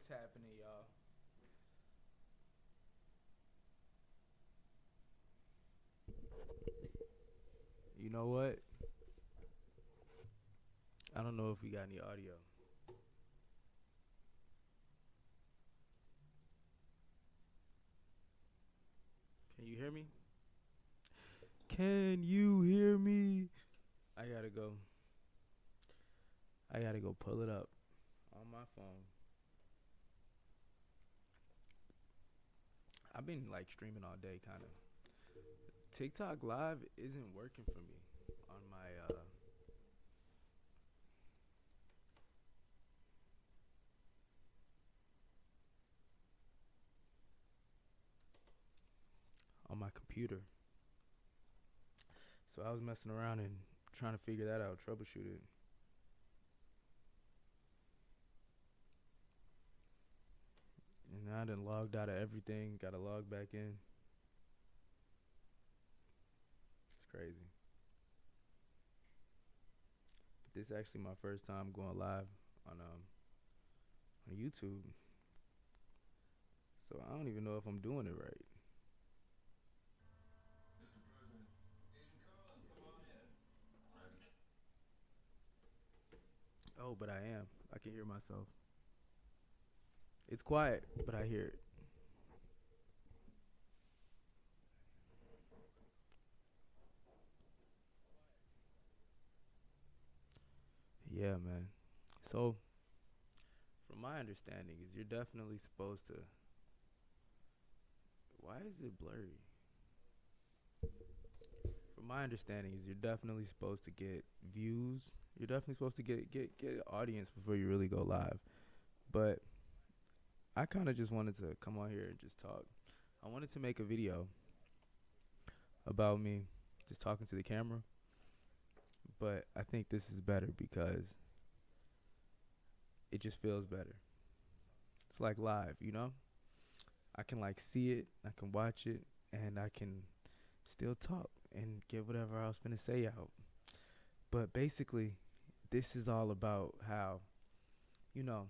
What's happening, y'all? You know what? I don't know if we got any audio. Can you hear me? Can you hear me? I gotta go. I gotta go pull it up on my phone. I've been like streaming all day, kind of. TikTok Live isn't working for me on my computer. So I was messing around and trying to figure that out, troubleshoot it. And now I done logged out of everything. Got to log back in. It's crazy. But this is actually my first time going live on YouTube. So I don't even know if I'm doing it right. Oh, but I am. I can hear myself. It's quiet, but I hear it. Yeah, man. So, from my understanding, is you're definitely supposed to. Why is it blurry? From my understanding, is you're definitely supposed to get views. You're definitely supposed to get an audience before you really go live. But I kind of just wanted to come on here and just talk. I wanted to make a video about me just talking to the camera, but I think this is better because it just feels better. It's like live, you know? I can like see it, I can watch it, and I can still talk and get whatever I was gonna say out. But basically, this is all about how, you know,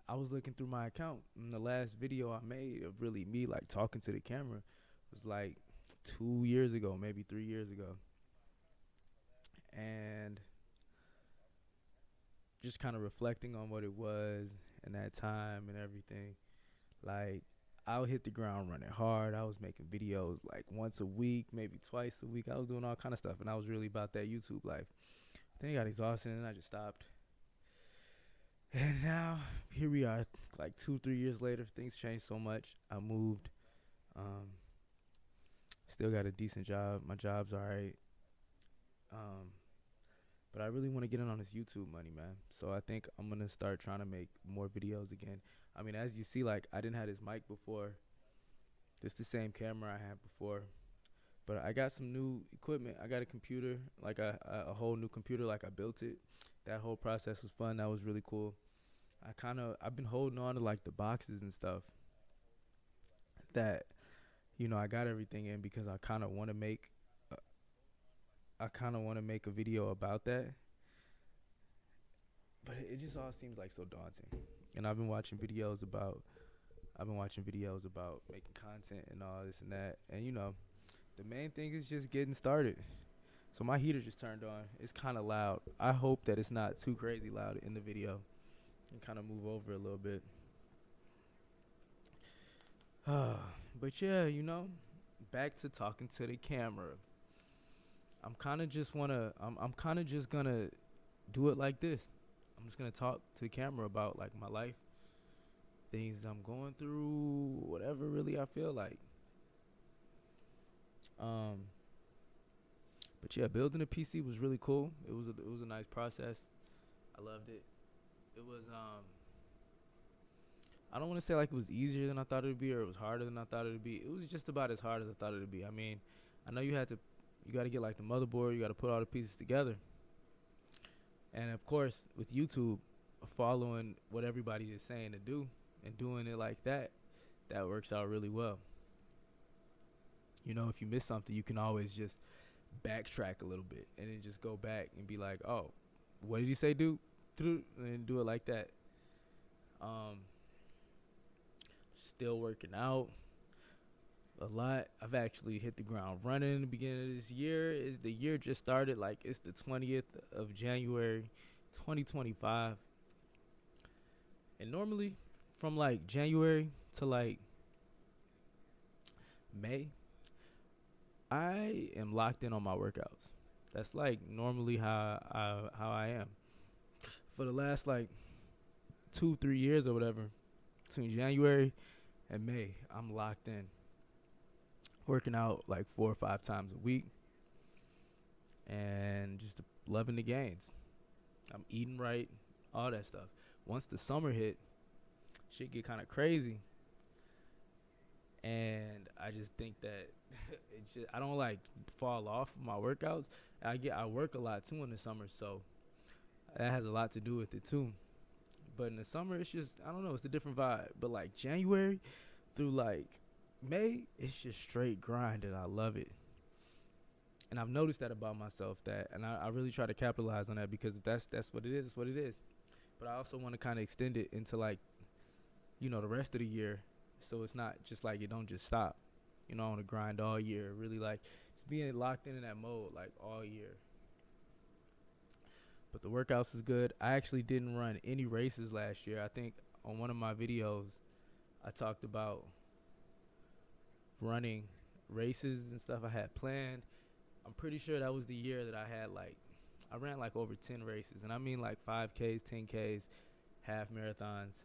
I was looking through my account and the last video I made of really me like talking to the camera was like 2 years ago, maybe 3 years ago. And just kind of reflecting on what it was and that time and everything. Like, I would hit the ground running hard. I was making videos like once a week, maybe twice a week. I was doing all kind of stuff, and I was really about that YouTube life. Then I got exhausted, and I just stopped. And now here we are, like 2, 3 years later. Things changed so much. I moved. Um, Still got a decent job. My job's all right. Um, but I really want to get in on this YouTube money, man. So I think I'm gonna start trying to make more videos again. I mean, as you see, like I didn't have this mic before. It's the same camera I had before, but I got some new equipment. I got a computer, like a whole new computer, like I built it. That whole process was fun. That was really cool. I've been holding on to like the boxes and stuff that I got everything in because uh, I kind of want to make a video about that, but it just all seems like so daunting. And I've been watching videos about making content and all this and that, and the main thing is just getting started. So my heater just turned on. It's kind of loud. I hope that it's not too crazy loud in the video, and kind of move over a little bit. But yeah, back to talking to the camera. I'm kind of just gonna do it like this. I'm just gonna talk to the camera about like my life, things I'm going through, whatever really I feel like. Um, but yeah, building a PC was really cool. It was a nice process. I loved it. It was I don't want to say like it was easier than I thought it would be or it was harder than I thought it would be. It was just about as hard as I thought it would be. I mean, I know you got to get like the motherboard, you got to put all the pieces together. And of course, with YouTube, following what everybody is saying to do and doing it like that, that works out really well. If you miss something, you can always just backtrack a little bit and then just go back and be like, oh, what did he say, do? And then do it like that. Um, still working out a lot. I've actually hit the ground running in the beginning of this year. Is the year just started? Like it's the 20th of January, 2025. And normally, from like January to like May, I am locked in on my workouts. That's like normally how I am. For the last like 2-3 years or whatever, between January and May, I'm locked in, working out like 4 or 5 times a week, and just loving the gains. I'm eating right, all that stuff. Once the summer hit, shit get kind of crazy, and I just think that I don't like fall off of my workouts. I work a lot too in the summer, so that has a lot to do with it too. But in the summer, it's just, I don't know, it's a different vibe. But like January through like May, it's just straight grind, and I love it. And I've noticed that about myself, and I really try to capitalize on that, because if that's what it is, it's what it is. But I also want to kind of extend it into like, the rest of the year, so it's not just like it don't just stop. I want to grind all year, really like just being locked in that mode like all year. But the workouts is good. I actually didn't run any races last year. I think on one of my videos, I talked about running races and stuff I had planned. I'm pretty sure that was the year that I ran like over 10 races. And I mean like 5Ks, 10Ks, half marathons.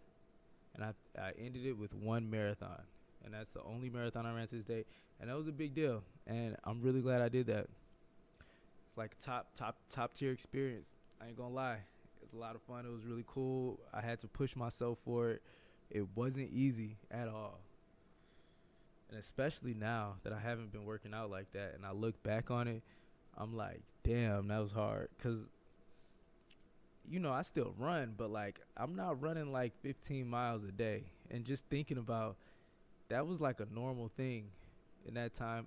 And I ended it with one marathon. And that's the only marathon I ran to this day. And that was a big deal. And I'm really glad I did that. It's like top tier experience. I ain't gonna lie. It was a lot of fun. It was really cool. I had to push myself for it. It wasn't easy at all. And especially now that I haven't been working out like that, and I look back on it, I'm like, damn, that was hard. Because, I still run, but like I'm not running like 15 miles a day. And just thinking about that was like a normal thing in that time,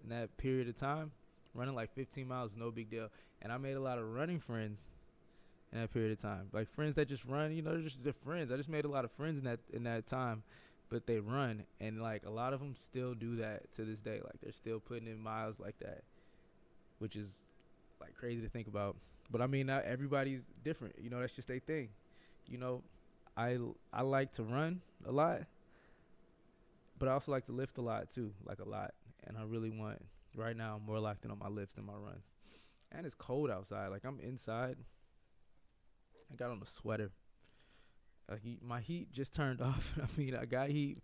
in that period of time. Running like 15 miles, no big deal. And I made a lot of running friends in that period of time. Like friends that just run, they're just their friends. I just made a lot of friends in that time, but they run. And like a lot of them still do that to this day. Like they're still putting in miles like that, which is like crazy to think about. But I mean, not everybody's different. That's just their thing. I like to run a lot, but I also like to lift a lot too, like a lot. And I really want, right now, I'm more locked in on my lifts than my runs. And it's cold outside. Like I'm inside. I got on a sweater. My heat just turned off. I mean, I got heat,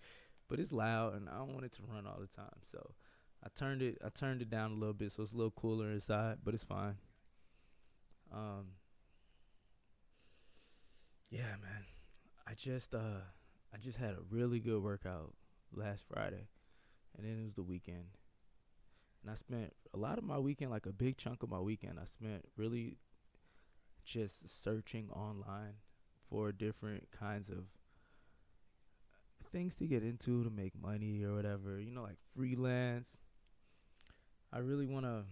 but it's loud, and I don't want it to run all the time. So I turned it down a little bit, so it's a little cooler inside, but it's fine. Yeah, man. I just had a really good workout last Friday, and then it was the weekend. And I spent a lot of my weekend, like a big chunk of my weekend, I spent really just searching online for different kinds of things to get into to make money or whatever, like freelance. I really want to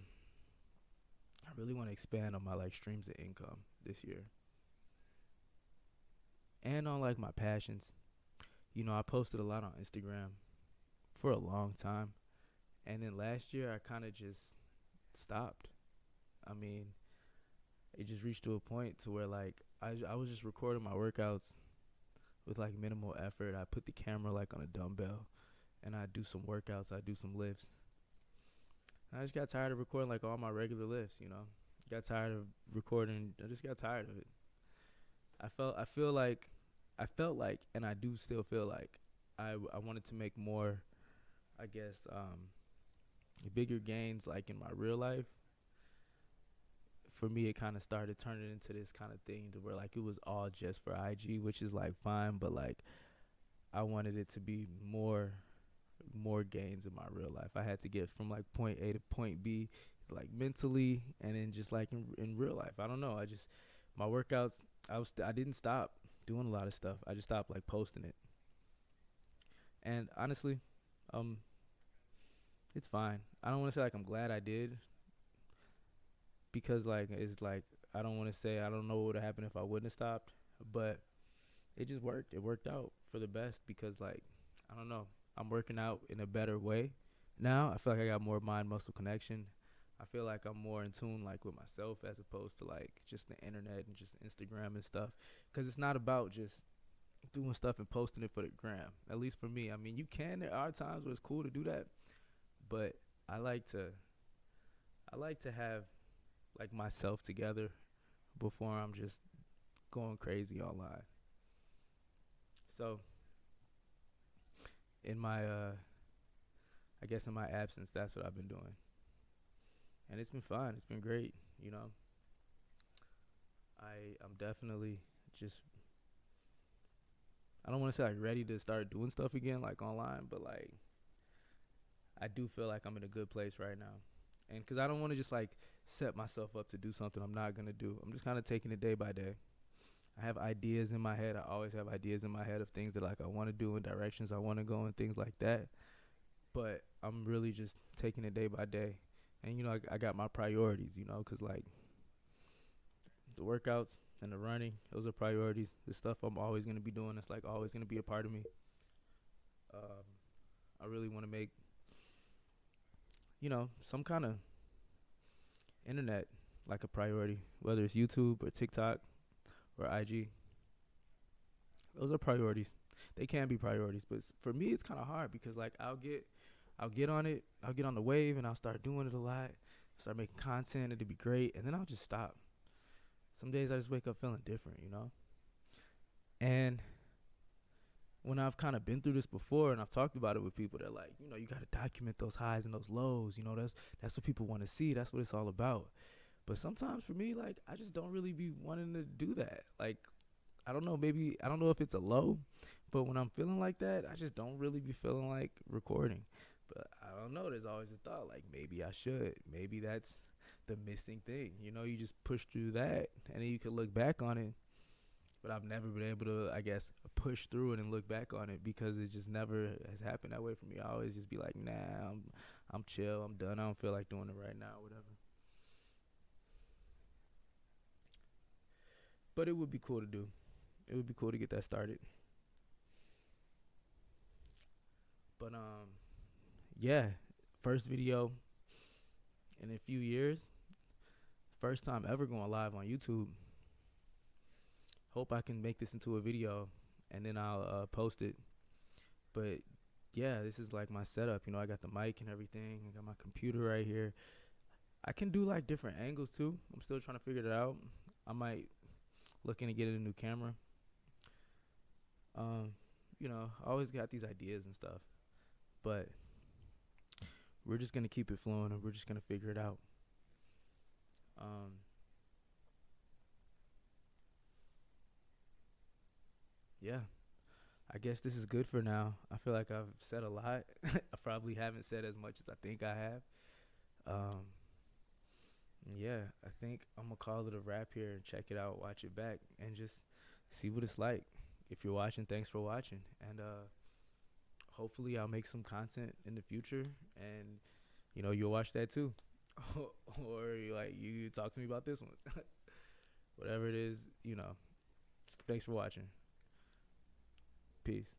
expand on my like streams of income this year. And on like my passions. I posted a lot on Instagram for a long time. And then last year I kind of just stopped. I mean, it just reached to a point to where like I was just recording my workouts with like minimal effort. I put the camera like on a dumbbell, and I do some workouts. I do some lifts. I just got tired of recording like all my regular lifts. Got tired of recording. I just got tired of it. I felt like, and I do still feel like I wanted to make more, I guess, bigger gains like in my real life. For me, it kind of started turning into this kind of thing to where like it was all just for IG, which is like fine, but like I wanted it to be more gains in my real life. I had to get from like point A to point B, like mentally, and then just like in real life. I don't know. My workouts, I didn't stop doing a lot of stuff. I just stopped like posting it. And honestly, it's fine. I don't want to say like I'm glad I did, because like it's like I don't want to say I don't know what would have happened if I wouldn't have stopped, but it just worked. It worked out for the best, because like I don't know. I'm working out in a better way now. I feel like I got more mind muscle connection. I feel like I'm more in tune like with myself as opposed to like just the internet and just Instagram and stuff. Cause it's not about just doing stuff and posting it for the gram. At least for me. I mean, you can. There are times where it's cool to do that, but I like to. I like to have like myself together before I'm just going crazy online. So in my I guess in my absence, that's what I've been doing. And it's been fun. It's been great, you know. I'm definitely just I don't want to say like ready to start doing stuff again like online, but like I do feel like I'm in a good place right now. And cuz I don't want to just like set myself up to do something I'm not going to do. I'm just kind of taking it day by day. I have ideas in my head. I always have ideas in my head of things that like I want to do and directions I want to go and things like that. But I'm really just taking it day by day. And you know, I got my priorities, you know, cuz like the workouts and the running, those are priorities. The stuff I'm always going to be doing, it's like always going to be a part of me. Um, I really want to make, you know, some kind of internet like a priority, whether it's YouTube or TikTok or IG. Those are priorities. They can be priorities, but for me, it's kind of hard because like I'll get on it, I'll get on the wave, and I'll start doing it a lot. Start making content, it'll be great, and then I'll just stop. Some days I just wake up feeling different, you know. And when I've kind of been through this before, and I've talked about it with people, they're like, you know, you got to document those highs and those lows. You know, that's what people want to see. That's what it's all about. But sometimes for me, like I just don't really be wanting to do that. Like I don't know, maybe I don't know if it's a low, but when I'm feeling like that, I just don't really be feeling like recording. But I don't know. There's always a thought like maybe I should. Maybe that's the missing thing. You know, you just push through that, and then you can look back on it. But I've never been able to, I guess, push through it and look back on it because it just never has happened that way for me. I always just be like, nah, I'm chill, I'm done. I don't feel like doing it right now, whatever. But it would be cool to do. It would be cool to get that started. But yeah, first video in a few years. First time ever going live on YouTube. Hope I can make this into a video and then I'll post it. But yeah, this is like my setup. You know, I got the mic and everything. I got my computer right here. I can do like different angles too. I'm still trying to figure it out. I might looking to get a new camera. Um, you know, I always got these ideas and stuff, but we're just gonna keep it flowing and we're just gonna figure it out. Um, yeah, I guess this is good for now. I feel like I've said a lot. I probably haven't said as much as I think I have. Um, yeah, I think I'm gonna call it a wrap here and check it out, watch it back, and just see what it's like. If you're watching, thanks for watching, and hopefully I'll make some content in the future, and you know you'll watch that too, or you like you talk to me about this one, whatever it is, you know. Thanks for watching. Peace.